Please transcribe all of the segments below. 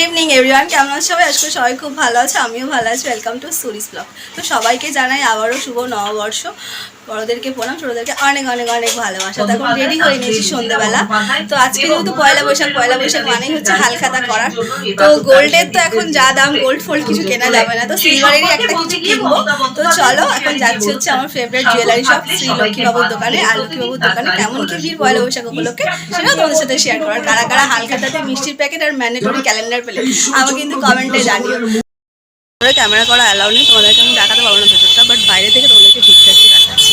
Evening everyone, কেমন আছো সবাই? আজকে সবাই খুব ভালো আছে, আমিও ভালো আছি। ওয়েলকাম টু সুরিস ব্লগ। তো সবাইকে জানাই আবারও শুভ নববর্ষ। বড়োদেরকে প্রণাম, ছোটোদেরকে অনেক অনেক অনেক ভালোবাসা। তখন রেডি হয়ে নিয়েছি সন্ধ্যেবেলা। তো আজকে যেহেতু পয়লা বৈশাখ মানেই হচ্ছে হালখাতা করার। তো গোল্ডের তো এখন যা দাম, গোল্ড ফোল্ড কিছু কেনা যাবে না, তো সিলভারেরই একটা কিছু কিনবো। তো চলো এখন যাচ্ছি হচ্ছে আমার ফেভারিট জুয়েলারি শপ শ্রী লক্ষ্মীবাবুর দোকানে। আর লক্ষ্মীবাবুর দোকানে কেমন কি ভিড় পয়লা বৈশাখ উপলক্ষে সেটা তোমাদের সাথে শেয়ার করার। কারা কারা হালখাতাতে মিষ্টির প্যাকেট আর ম্যান্ডেটরি ক্যালেন্ডার পেলে আমাকে কিন্তু কমেন্টে জানিও। ক্যামেরা করা অ্যালাউ নেই, তোমাদেরকে আমি দেখাতে পারবো না ভেতরটা, বাট বাইরে থেকে তোমাদেরকে ঠিকঠাক দেখাচ্ছি।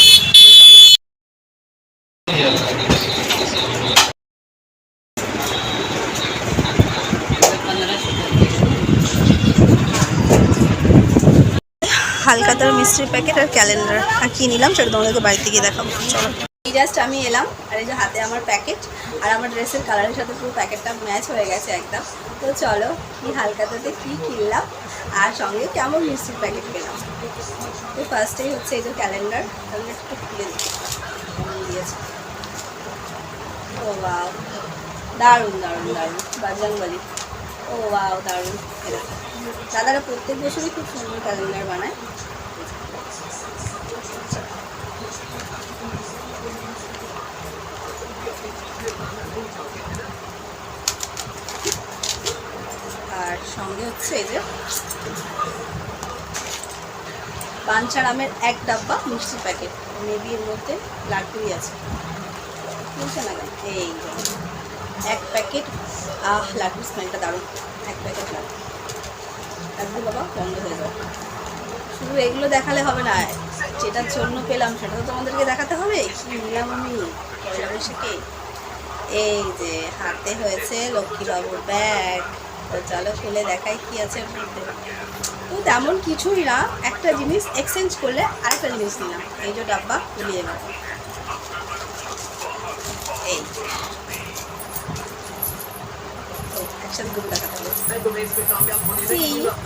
হালখাতার মিষ্টির প্যাকেট আর ক্যালেন্ডার আর কি নিলাম সেটা তোমাদেরকে বাড়িতে গিয়ে দেখাবো। চলো, জাস্ট আমি এলাম আর এই যে হাতে আমার প্যাকেট আর আমার ড্রেসের কালারের সাথে পুরো প্যাকেটটা ম্যাচ হয়ে গেছে একদম। তো চলো কি হালখাতাতে কি কিনলাম আর সঙ্গে কেমন মিষ্টির প্যাকেট পেলাম। তো ফার্স্টেই হচ্ছে এই যে ক্যালেন্ডার, তাহলে একটু খুলে দিয়েছে। ও বাও, দারুণ দারুণ দারুণ, বাজরংবলী। ও বাও, দারুণ। দাদারা প্রত্যেক বছরই খুব সুন্দর ক্যালেন্ডার বানায়। আর সঙ্গে হচ্ছে এই যে বাঞ্ছার আমের এক ডাব্বা মিষ্টির প্যাকেট, মেবি এর মধ্যে লাড্ডুই আছে, বুঝছে না কেন? এই এক প্যাকেট। লাড্ডুর স্মেলটা দারুণ। এক প্যাকেট লাড্ডু, লাড্ডু বাবা বন্ধ হয়ে যাবে। শুধু এগুলো দেখালে হবে না, যেটার জন্য পেলাম সেটা তো তোমাদেরকে দেখাতে হবে। কি নিলাম আমি পয়লা বৈশাখে? এই যে হাতে হয়েছে লক্ষ্মীবাবুর ব্যাগ। তো চলো খুলে দেখাই কি আছে মধ্যে। তো তেমন কিছুই না, একটা জিনিস এক্সচেঞ্জ করলে আরেকটা জিনিস নিলাম। এই যে ডাব্বা খুলিয়ে নেব, এই একসাথে দুটো দেখাতে হবে।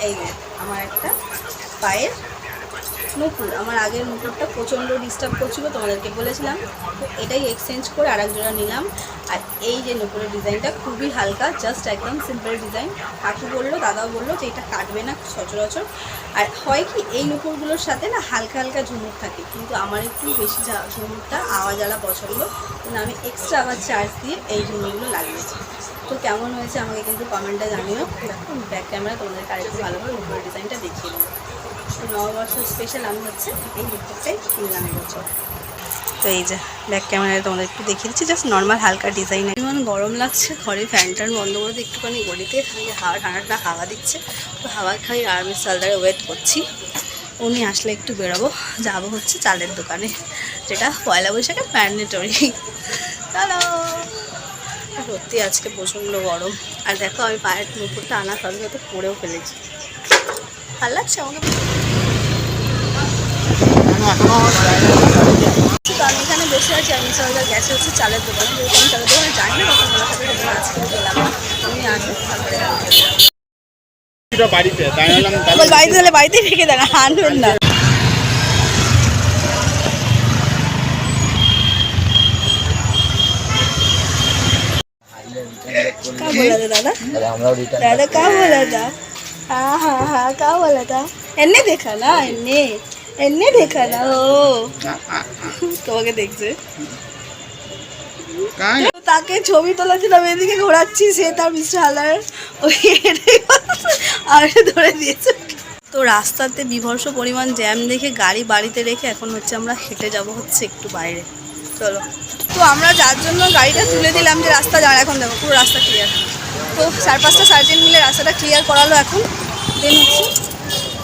এই যে আমার একটা পায়ের নুপুর, আমার আগের নুপুরটা প্রচণ্ড ডিস্টার্ব করছিলো, তোমাদেরকে বলেছিলাম। তো এটাই এক্সচেঞ্জ করে আর এক জোড়া নিলাম। আর এই যে নুপুরের ডিজাইনটা খুবই হালকা, জাস্ট একদম সিম্পল ডিজাইন। কাকু বললো, দাদাও বললো যে এটা কাটবে না সচরাচর। আর হয় কি, এই নুপুরগুলোর সাথে না হালকা হালকা ঝুমুর থাকে, কিন্তু আমার একটু বেশি ঝুমুরটা আওয়াজওয়ালা পছন্দ, কিন্তু আমি এক্সট্রা আবার চার্জ দিয়ে এই ঝুমুরগুলো লাগিয়েছি। তো কেমন হয়েছে আমাকে কিন্তু কমেন্টে জানিও। দেখো ব্যাক ক্যামেরা তোমাদেরকে আরেকটু ভালোভাবে নুপুরের ডিজাইনটা দেখিয়ে দেবো। নববর্ষ স্পেশাল আমি হচ্ছে এই নুপুরটাই কিনলাম এবছর। তো এই যে ব্যাক ক্যামেরায় তোমাদের একটু দেখিয়ে দিচ্ছি, জাস্ট নর্মাল হালকা ডিজাইন। এমন গরম লাগছে, ঘরে ফ্যান ট্যান বন্ধ করে দিয়ে একটুখানি গলিতে হাওয়া ঠান্ডা হাওয়া দিচ্ছে। তো হাওয়া খাই আর আমি সালদারে ওয়েট করছি, উনি আসলে একটু বেরোবো, যাবো হচ্ছে চালের দোকানে, যেটা পয়লা বৈশাখে ম্যান্ডেটরি। চলো। সত্যি আজকে প্রচণ্ড গরম। আর দেখো আমি পায়ের নুপুরটা আনার সাথে সাথে পরেও ফেলেছি, ভালো লাগছে আমাকে। তো আমি এখানে বসে আছি, আমি সরকার গেছে হচ্ছে চালের দোকানে, যেহেতু আমি চালের দোকানে জানি না, তখন বলার সাথে আজকে গেলাম। আমি আসবো তারপরে বাড়িতে তাহলে বাড়িতেই রেখে দেন, আনবেন না। क्या बोला था दादा? दादा क्या बोला था? हाँ हाँ हाँ क्या बोला था? इन्ने देखा ना, इन्ने देखा ना। ओ তোমাকে দেখছে, তাকে ছবি তোলাছিলাম, এদিকে ঘোরাচ্ছি, সে তার মিস্টার হালার ওই আর ধরে দিয়েছে। তো রাস্তাতে বিভৎস পরিমাণ জ্যাম দেখে গাড়ি বাড়িতে রেখে এখন হচ্ছে আমরা হেঁটে যাব হচ্ছে একটু বাইরে। চলো। তো আমরা যার জন্য গাড়িটা তুলে দিলাম যে রাস্তা যাওয়ার, এখন দেখো পুরো রাস্তা ক্লিয়ার। তো 4-5টা সার্জেন্ট মিলে রাস্তাটা ক্লিয়ার করালো এখন। দেন হচ্ছে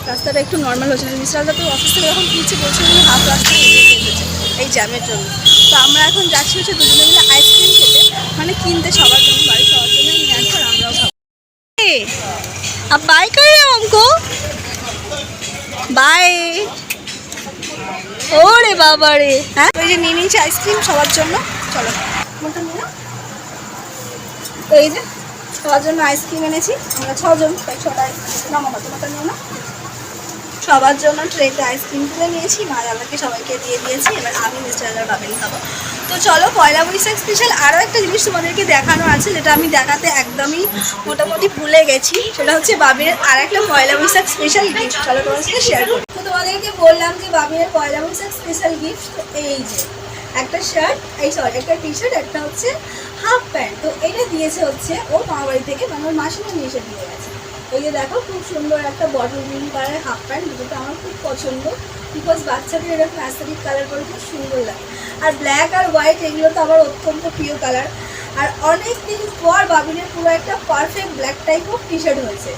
রাস্তাটা একটু নর্মাল হচ্ছে না। মিস্টারদা তো অফিস থেকে যখন ফিরছে বলছে উনি হাফ রাস্তা এসেছে এই জ্যামের জন্য। তো আমরা এখন যাচ্ছি হচ্ছে দুজনে মিলে আইসক্রিম খেতে, মানে কিনতে সবার জন্য, বাড়ির সবার জন্যই নিয়ে আসবো আর আমরাও খাবো। अब बाय कर रहे हो हमको? बाय। ওরে বাবা রে, হ্যাঁ ওই যে নিয়ে নিয়েছি আইসক্রিম সবার জন্য। চলো মোটা নিয়ে না, তো এই যে সবার জন্য আইসক্রিম এনেছি, আমরা 6 জন, তাই 6টা আইসক্রিম নামাবো। তোমারটা নিও না। সবার জন্য ট্রেতে আইসক্রিম তুলে নিয়েছি, মা দাদাকে সবাইকে দিয়ে দিয়েছি। এবার আমি মিস্টার বাবেন খাবো। তো তো চলো পয়লা বৈশাখ স্পেশাল আরও একটা জিনিস তোমাদেরকে দেখানো আছে, যেটা আমি দেখাতে একদমই মোটামুটি ভুলে গেছি। সেটা হচ্ছে বাবির আর একটা পয়লা বৈশাখ স্পেশাল গিফট। চলো তোমার সাথে শেয়ার করি। তো তোমাদেরকে বললাম যে বাবির পয়লা বৈশাখ স্পেশাল গিফট, তো এই যে একটা শার্ট, একটা টি শার্ট, একটা হচ্ছে হাফ প্যান্ট। তো এটা দিয়েছে হচ্ছে ও মামা বাড়ি থেকে, মানে ওর মাসিমা নিয়ে এসে দিয়ে গেছে। এই যে দেখো খুব সুন্দর একটা বটল গ্রিন কালারের হাফ প্যান্ট, দুটো আমার খুব পছন্দ, বিকজ বাচ্চাদের এরকম অ্যাস্থেটিক কালার করে খুব সুন্দর লাগে। আর ব্ল্যাক আর হোয়াইট এগুলো তো আমার অত্যন্ত প্রিয় কালার। আর অনেক দিন পর বাবিনের পুরো একটা perfect black type of T shirt হয়েছে।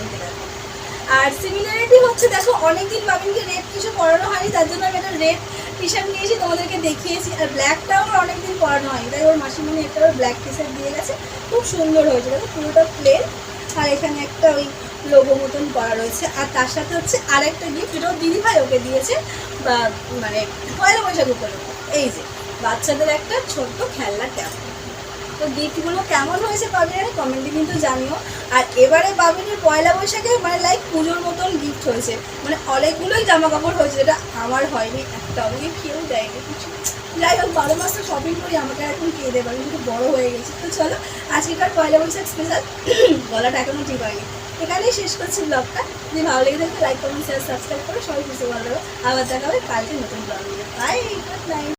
আর সিমিলারিটি হচ্ছে দেখো, অনেকদিন বাবিনকে রেড কিছু পরানো হয়নি, তার জন্য আমি একটা রেড টি শার্ট নিয়েছি, তোমাদেরকে দেখিয়েছি। আর ব্ল্যাকটাও আমার অনেকদিন পরানো হয়নি, তাই ওর মাসিমণি একটা ব্ল্যাক টি শার্ট দিয়ে গেছে, খুব সুন্দর হয়েছে। দেখো পুরোটা প্লেন, আর এখানে একটা ওই লোগো মতন করা রয়েছে। আর তার সাথে হচ্ছে আর একটা গিফট, যেটাও দিদিভাই ওকে দিয়েছে, বা মানে পয়লা বৈশাখ উপলক্ষে, এই যে বাচ্চাদের একটা ছোট্ট খেলনা ট্যাব। তো গিফটগুলো কেমন হয়েছে বাবিনের কমেন্টে কিন্তু জানিও। আর এবারে বাবিনের পয়লা বৈশাখে মানে লাইক পুজোর মতন গিফট হয়েছে, মানে অনেকগুলোই জামা কাপড় হয়েছে, যেটা আমার হয়নি একটা, আমাকে কেউ দেয়নি কিছু। যাই হোক 12 মাস তো শপিং করি, আমাকে এখন কে দেবে, আমি কিন্তু বড়ো হয়ে গেছি। তো চলো আজকেকার পয়লা বৈশাখ স্পেশাল গলাটা এখনও ঠিক হয়নি, এখানেই শেষ করছি ব্লগটা। যদি ভালো লেগে থাকে লাইক কমেন্ট শেয়ার সাবস্ক্রাইব করে সবাই খুশি ভালো লাগবে। আবার দেখা হবে কালকে নতুন ব্লগ নিয়ে। Bye, good night.